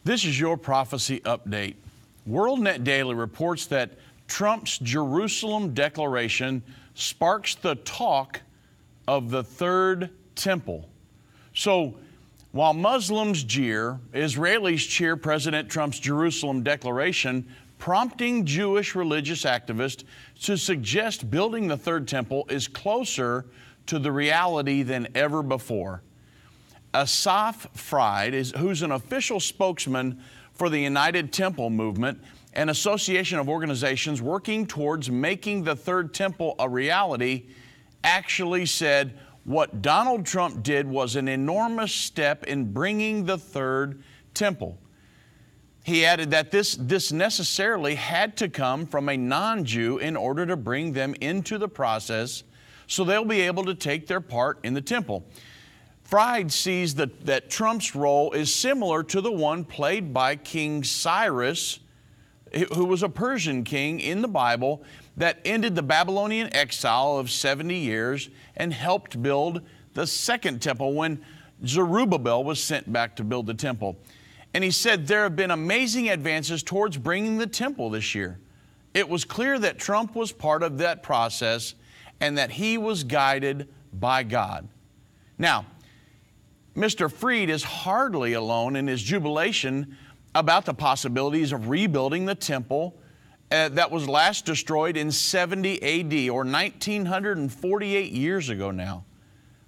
This is your prophecy update. WorldNet Daily reports that Trump's Jerusalem declaration sparks the talk of the Third Temple. So, while Muslims jeer, Israelis cheer President Trump's Jerusalem declaration, prompting Jewish religious activists to suggest building the Third Temple is closer to the reality than ever before. Asaf Fried, who's an official spokesman for the United Temple Movement, an association of organizations working towards making the Third Temple a reality, actually said what Donald Trump did was an enormous step in bringing the Third Temple. He added that this necessarily had to come from a non-Jew in order to bring them into the process so they'll be able to take their part in the temple. Fried sees that Trump's role is similar to the one played by King Cyrus, who was a Persian king in the Bible that ended the Babylonian exile of 70 years and helped build the Second Temple when Zerubbabel was sent back to build the temple. And he said there have been amazing advances towards bringing the temple this year. It was clear that Trump was part of that process and that he was guided by God. Now, Mr. Fried is hardly alone in his jubilation about the possibilities of rebuilding the temple that was last destroyed in 70 AD, or 1948 years ago now.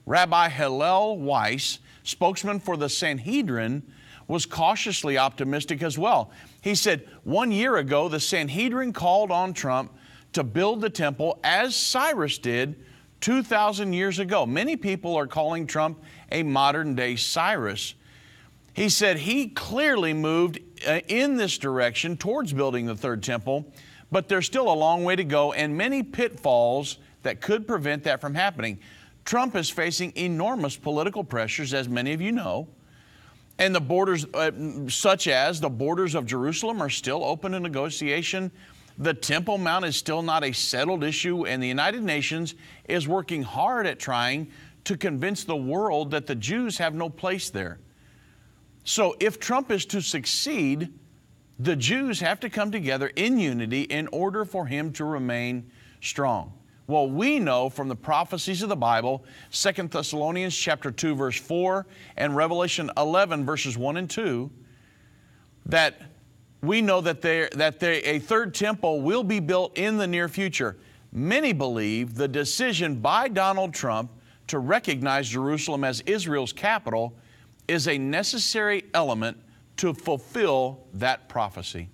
Rabbi Hillel Weiss, spokesman for the Sanhedrin, was cautiously optimistic as well. He said, 1 year ago, the Sanhedrin called on Trump to build the temple as Cyrus did 2,000 years ago. Many people are calling Trump a modern-day Cyrus. He said he clearly moved in this direction towards building the Third Temple, but there's still a long way to go and many pitfalls that could prevent that from happening. Trump is facing enormous political pressures, as many of you know, and the borders, such as the borders of Jerusalem, are still open to negotiation. The Temple Mount is still not a settled issue, and the United Nations is working hard at trying to convince the world that the Jews have no place there. So if Trump is to succeed, the Jews have to come together in unity in order for him to remain strong. Well, we know from the prophecies of the Bible, 2 Thessalonians chapter 2, verse 4, and Revelation 11, verses 1 and 2, that we know that a third temple will be built in the near future. Many believe the decision by Donald Trump to recognize Jerusalem as Israel's capital is a necessary element to fulfill that prophecy.